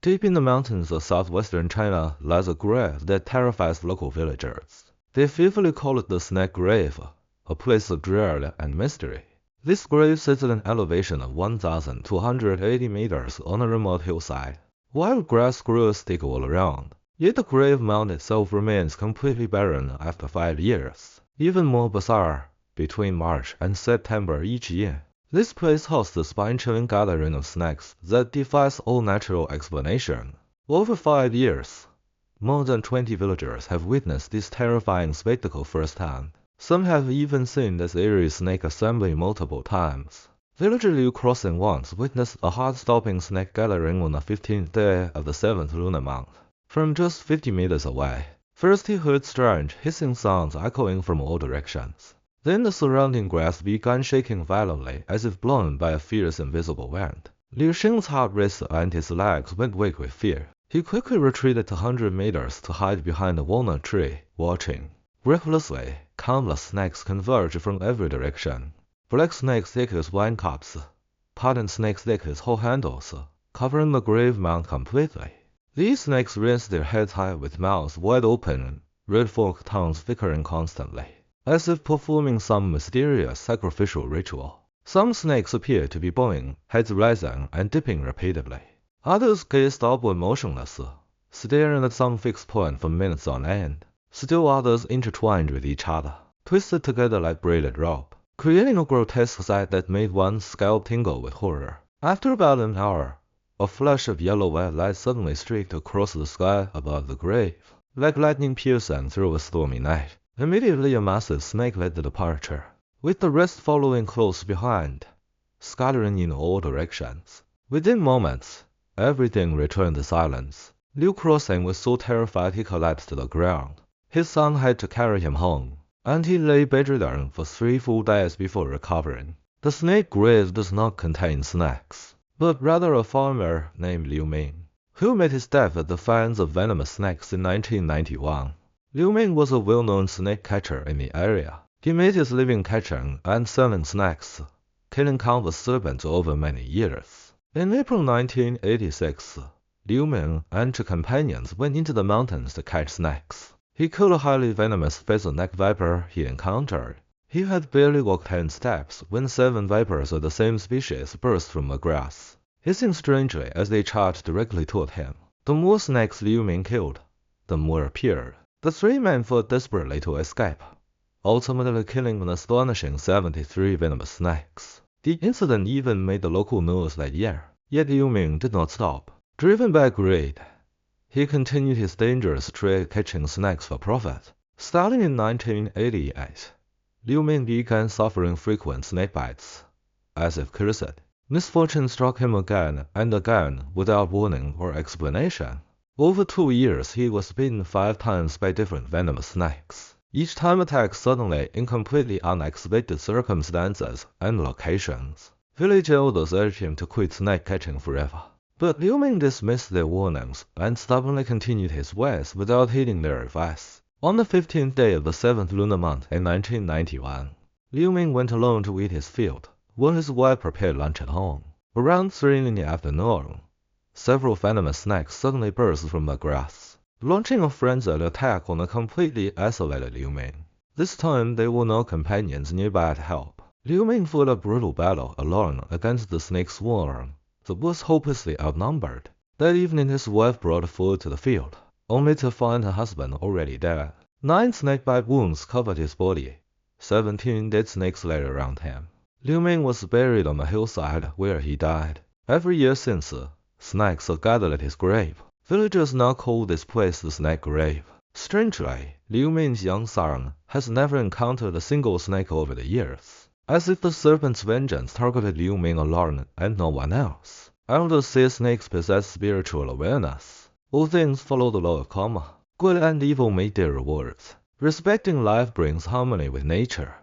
Deep in the mountains of southwestern China lies a grave that terrifies local villagers. They fearfully call it the Snake Grave, a place of dread and mystery. This grave sits at an elevation of 1,280 meters on a remote hillside. Wild grass grows thick all around, yet the grave mound itself remains completely barren after 5 years. Even more bizarre, between March and September each year, this place hosts a spine-chilling gathering of snakes that defies all natural explanation. Over 5 years, more than 20 villagers have witnessed this terrifying spectacle firsthand. Some have even seen this eerie snake assembly multiple times. Villager Liu Crossing once witnessed a heart-stopping snake gathering on the 15th day of the 7th lunar month, from just 50 meters away. First he heard strange, hissing sounds echoing from all directions. Then the surrounding grass began shaking violently as if blown by a fierce invisible wind. Liu Xing's heart raced and his legs went weak with fear. He quickly retreated 100 meters to hide behind a walnut tree, watching. Breathlessly, countless snakes converged from every direction. Black snakes thick as wine cups, patterned snakes thick as hoe handles, covering the grave mound completely. These snakes raised their heads high with mouths wide open, red forked tongues flickering constantly, as if performing some mysterious sacrificial ritual. Some snakes appeared to be bowing, heads rising and dipping repeatedly. Others gazed upward motionless, staring at some fixed point for minutes on end. Still others intertwined with each other, twisted together like braided rope, creating a grotesque sight that made one's scalp tingle with horror. After about an hour, a flash of yellow-white light suddenly streaked across the sky above the grave, like lightning piercing through a stormy night. Immediately a massive snake led the departure, with the rest following close behind, scattering in all directions. Within moments, everything returned to silence. Liu Crossing was so terrified he collapsed to the ground. His son had to carry him home, and he lay bedridden for 3 full days before recovering. The snake grave does not contain snakes, but rather a farmer named Liu Ming, who met his death at the hands of venomous snakes in 1991. Liu Ming was a well-known snake catcher in the area. He made his living catching and selling snakes, killing countless serpents over many years. In April 1986, Liu Ming and 2 companions went into the mountains to catch snakes. He killed a highly venomous pheasant-neck viper he encountered. He had barely walked 10 steps when 7 vipers of the same species burst from the grass, hissing strangely as they charged directly toward him. The more snakes Liu Ming killed, the more appeared. The 3 men fought desperately to escape, ultimately killing an astonishing 73 venomous snakes. The incident even made the local news that year. Yet Liu Ming did not stop. Driven by greed, he continued his dangerous trade catching snakes for profit. Starting in 1988, Liu Ming began suffering frequent snake bites. As if cursed, misfortune struck him again and again without warning or explanation. Over 2 years he was bitten 5 times by different venomous snakes, each time attacked suddenly in completely unexpected circumstances and locations. Village elders urged him to quit snake catching forever. But Liu Ming dismissed their warnings and stubbornly continued his ways without heeding their advice. On the 15th day of the 7th lunar month in 1991, Liu Ming went alone to eat his field, while his wife prepared lunch at home. Around 3 in the afternoon, several venomous snakes suddenly burst from the grass, launching a frenzied attack on a completely isolated Liu Ming. This time there were no companions nearby to help. Liu Ming fought a brutal battle alone against the snake swarm that was hopelessly outnumbered. That evening his wife brought food to the field, only to find her husband already dead. 9 snakebite wounds covered his body. 17 dead snakes lay around him. Liu Ming was buried on the hillside where he died. Every year since, snakes are gathered at his grave. Villagers now call this place the Snake Grave. Strangely, Liu Ming's young son has never encountered a single snake over the years, as if the serpent's vengeance targeted Liu Ming alone and no one else. Elders say snakes possess spiritual awareness. All things follow the law of karma. Good and evil meet their rewards. Respecting life brings harmony with nature.